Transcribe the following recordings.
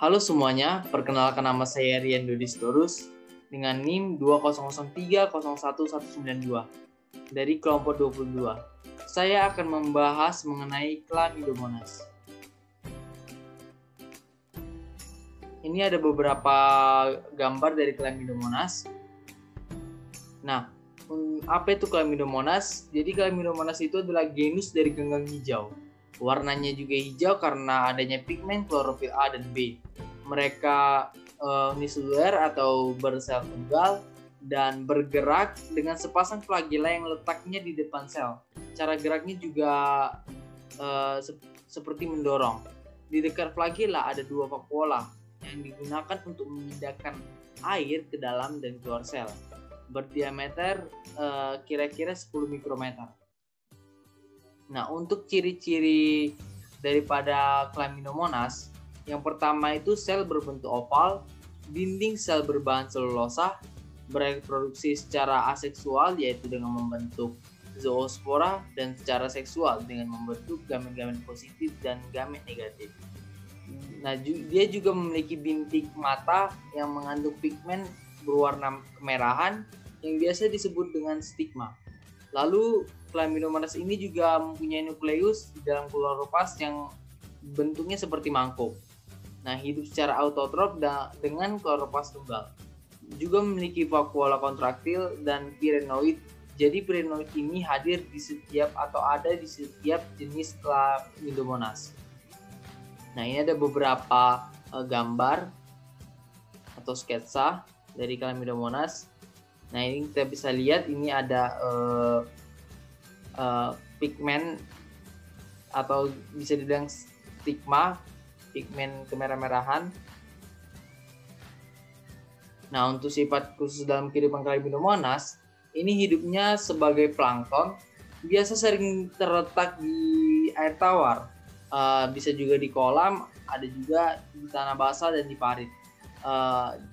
Halo semuanya, perkenalkan nama saya Rian Dodistorus dengan NIM 200301192 dari kelompok 22. Saya akan membahas mengenai Chlamydomonas. Ini ada beberapa gambar dari Chlamydomonas. Nah, apa itu Chlamydomonas? Jadi Chlamydomonas itu adalah genus dari ganggang hijau. Warnanya juga hijau karena adanya pigmen klorofil A dan B. Mereka uniseluler atau bersel tunggal dan bergerak dengan sepasang flagela yang letaknya di depan sel. Cara geraknya juga seperti mendorong. Di dekat flagela ada dua vakuola yang digunakan untuk memindahkan air ke dalam dan keluar sel. Berdiameter kira-kira 10 mikrometer. Nah, untuk ciri-ciri daripada Chlamydomonas, yang pertama itu sel berbentuk oval, dinding sel berbahan selulosa, bereproduksi secara aseksual yaitu dengan membentuk zoospora, dan secara seksual dengan membentuk gamet-gamet positif dan gamet negatif. Nah, dia juga memiliki bintik mata yang mengandung pigmen berwarna kemerahan yang biasa disebut dengan stigma. Lalu Chlamydomonas ini juga mempunyai nukleus di dalam kloroplast yang bentuknya seperti mangkuk. Nah, hidup secara autotrof dengan kloroplast tunggal. Juga memiliki vakuola kontraktil dan pirenoid. Jadi pirenoid ini hadir di setiap atau ada di setiap jenis Chlamydomonas. Nah, ini ada beberapa gambar atau sketsa dari Chlamydomonas. Nah, ini kita bisa lihat ini ada pigmen atau bisa dibilang stigma, pigmen kemerah-merahan. Nah, untuk sifat khusus dalam kehidupan Chlamydomonas, ini hidupnya sebagai plankton, biasa sering terletak di air tawar, bisa juga di kolam, ada juga di tanah basah dan di parit.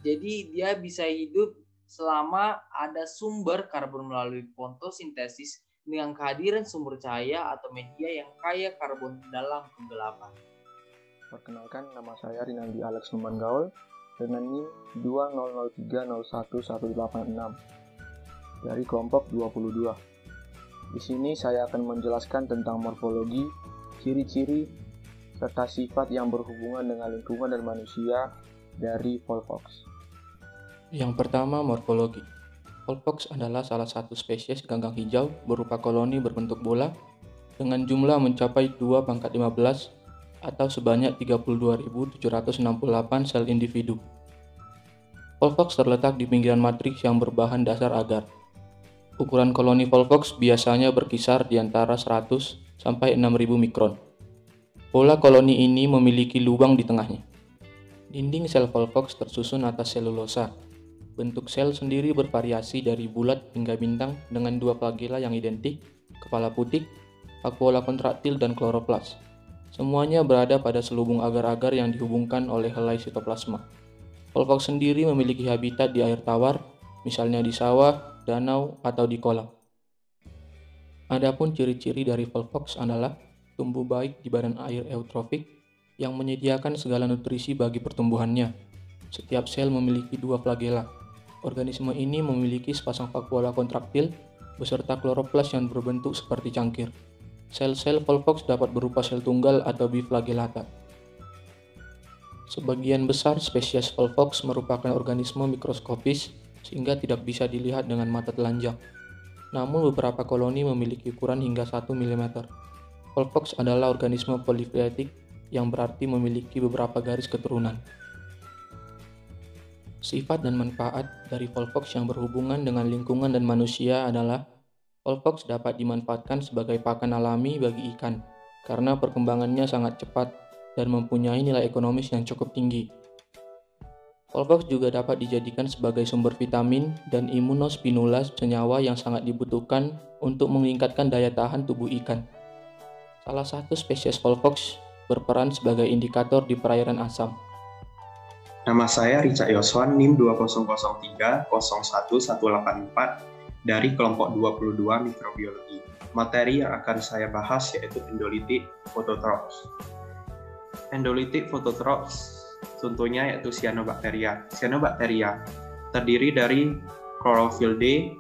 Jadi dia bisa hidup selama ada sumber karbon melalui fotosintesis dengan kehadiran sumber cahaya atau media yang kaya karbon dalam kegelapan. Perkenalkan, nama saya Rinaldi Alex Numan Gaul dengan NIM 200301186 dari kelompok 22. Di sini saya akan menjelaskan tentang morfologi, ciri-ciri, serta sifat yang berhubungan dengan lingkungan dan manusia dari Volvox. Yang pertama, morfologi. Volvox adalah salah satu spesies ganggang hijau berupa koloni berbentuk bola dengan jumlah mencapai 2⁻15 atau sebanyak 32.768 sel individu. Volvox terletak di pinggiran matriks yang berbahan dasar agar. Ukuran koloni Volvox biasanya berkisar di antara 100 sampai 6.000 mikron. Pola koloni ini memiliki lubang di tengahnya. Dinding sel Volvox tersusun atas selulosa. Bentuk sel sendiri bervariasi dari bulat hingga bintang dengan dua flagela yang identik, kepala putih, vakuola kontraktil, dan kloroplas. Semuanya berada pada selubung agar-agar yang dihubungkan oleh helai sitoplasma. Volvox sendiri memiliki habitat di air tawar, misalnya di sawah, danau, atau di kolam. Adapun ciri-ciri dari Volvox adalah tumbuh baik di badan air eutrofik yang menyediakan segala nutrisi bagi pertumbuhannya. Setiap sel memiliki dua flagela. Organisme ini memiliki sepasang vakuola kontraktil beserta kloroplas yang berbentuk seperti cangkir. Sel-sel Volvox dapat berupa sel tunggal atau biflagellata. Sebagian besar spesies Volvox merupakan organisme mikroskopis sehingga tidak bisa dilihat dengan mata telanjang. Namun beberapa koloni memiliki ukuran hingga 1 mm. Volvox adalah organisme polifletik yang berarti memiliki beberapa garis keturunan. Sifat dan manfaat dari Volvox yang berhubungan dengan lingkungan dan manusia adalah Volvox dapat dimanfaatkan sebagai pakan alami bagi ikan karena perkembangannya sangat cepat dan mempunyai nilai ekonomis yang cukup tinggi. Volvox juga dapat dijadikan sebagai sumber vitamin dan imunospinula senyawa yang sangat dibutuhkan untuk meningkatkan daya tahan tubuh ikan. Salah satu spesies Volvox berperan sebagai indikator di perairan asam. Nama saya Rica Yoswan, NIM 200301184 dari kelompok 22 mikrobiologi. Materi yang akan saya bahas yaitu endolitik phototrophs. Endolitik phototrophs contohnya yaitu cyanobacteria. Cyanobacteria terdiri dari klorofil D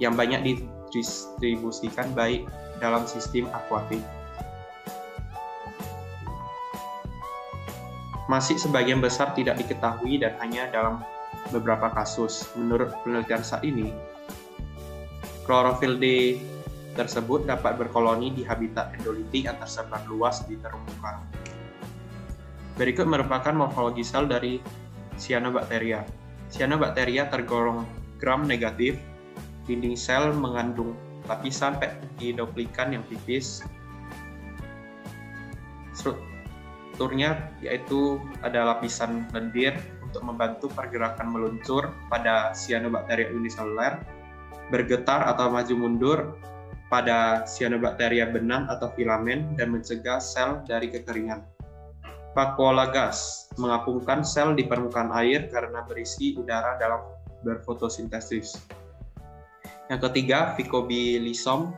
yang banyak didistribusikan baik dalam sistem akuatik. Masih sebagian besar tidak diketahui dan hanya dalam beberapa kasus. Menurut penelitian saat ini, klorofil D tersebut dapat berkoloni di habitat endolitik yang tersebar luas di terumbu karang. Berikut merupakan morfologi sel dari cyanobacteria. Cyanobacteria tergolong gram negatif. Dinding sel mengandung lapisan peptidoglikan yang tipis. Strukturnya yaitu ada lapisan lendir untuk membantu pergerakan meluncur pada cyanobacteria uniseluler, bergetar atau maju mundur pada cyanobacteria benang atau filamen, dan mencegah sel dari kekeringan. Vakuola gas mengapungkan sel di permukaan air karena berisi udara dalam berfotosintesis. Yang ketiga, phycobilisom,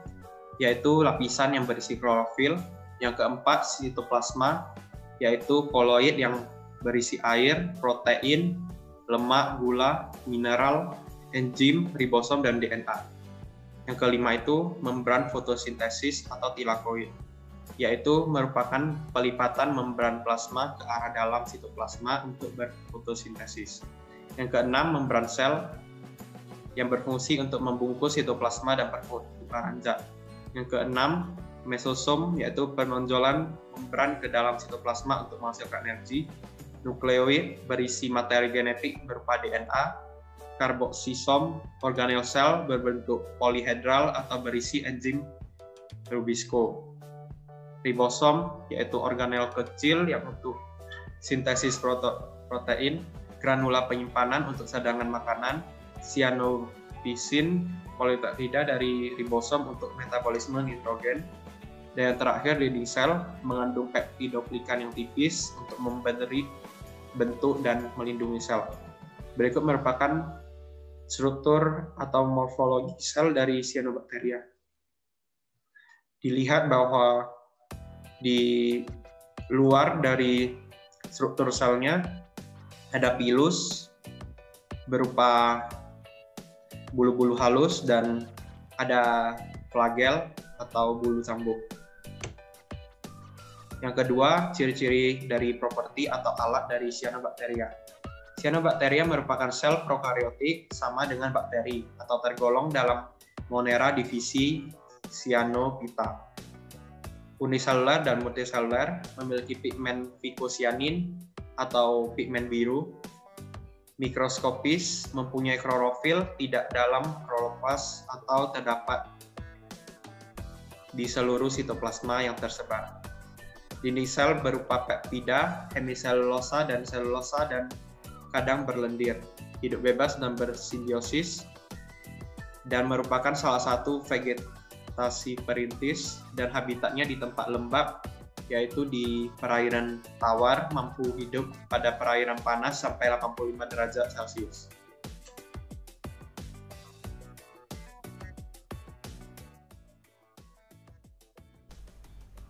yaitu lapisan yang berisi klorofil. Yang keempat, sitoplasma, yaitu koloid yang berisi air, protein, lemak, gula, mineral, enzim, ribosom, dan DNA. Yang kelima itu membran fotosintesis atau tilakoid, yaitu merupakan pelipatan membran plasma ke arah dalam sitoplasma untuk berfotosintesis. Yang keenam, membran sel yang berfungsi untuk membungkus sitoplasma dan pertukaran zat. Yang keenam, mesosom, yaitu penonjolan membran ke dalam sitoplasma untuk menghasilkan energi. Nukleoid berisi materi genetik berupa DNA. Karboksisom, organel sel berbentuk polihedral atau berisi enzim rubisco. Ribosom, yaitu organel kecil yang untuk sintesis protein. Granula penyimpanan untuk cadangan makanan. Cyanobacin, polipeptida dari ribosom untuk metabolisme nitrogen. Dan yang terakhir, dinding sel mengandung peptidoglikan yang tipis untuk memberi bentuk dan melindungi sel. Berikut merupakan struktur atau morfologi sel dari cyanobacteria. Dilihat bahwa di luar dari struktur selnya ada pilus berupa bulu-bulu halus dan ada flagel atau bulu cambuk. Yang kedua, ciri-ciri dari properti atau alat dari cyanobacteria. Cyanobacteria merupakan sel prokaryotik sama dengan bakteri atau tergolong dalam monera divisi cyanophyta. Uniseluler dan multiseluler, memiliki pigmen phycocyanin atau pigmen biru. Mikroskopis, mempunyai klorofil tidak dalam kloroplas atau terdapat di seluruh sitoplasma yang tersebar. Dinding sel berupa peptida, hemiselulosa, dan selulosa, dan kadang berlendir, hidup bebas dan bersimbiosis, dan merupakan salah satu vegetasi perintis, dan habitatnya di tempat lembab, yaitu di perairan tawar, mampu hidup pada perairan panas sampai 85 derajat Celcius.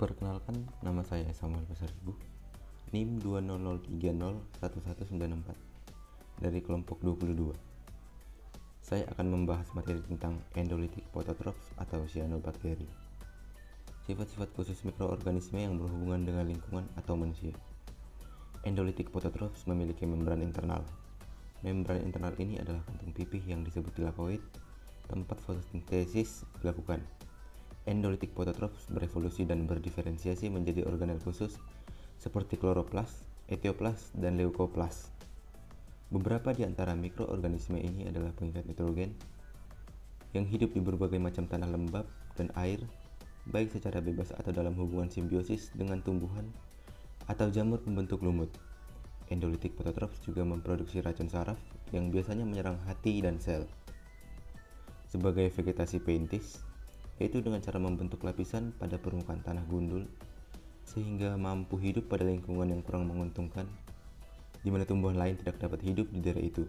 Perkenalkan, nama saya Samuel Pasaribu, NIM 200301194 dari kelompok 22. Saya akan membahas materi tentang endolitik phototrophs atau cyanobacteria. Sifat-sifat khusus mikroorganisme yang berhubungan dengan lingkungan atau manusia. Endolitik phototrophs memiliki membran internal. Membran internal ini adalah kantung pipih yang disebut tilakoid, tempat fotosintesis dilakukan. Endolitik phototrophs berevolusi dan berdiferensiasi menjadi organel khusus seperti kloroplas, etioplas, dan leukoplas. Beberapa di antara mikroorganisme ini adalah pengikat nitrogen yang hidup di berbagai macam tanah lembab dan air, baik secara bebas atau dalam hubungan simbiosis dengan tumbuhan atau jamur pembentuk lumut. Endolitik phototrophs juga memproduksi racun saraf yang biasanya menyerang hati dan sel. Sebagai vegetasi perintis, yaitu dengan cara membentuk lapisan pada permukaan tanah gundul sehingga mampu hidup pada lingkungan yang kurang menguntungkan, di mana tumbuhan lain tidak dapat hidup di daerah itu.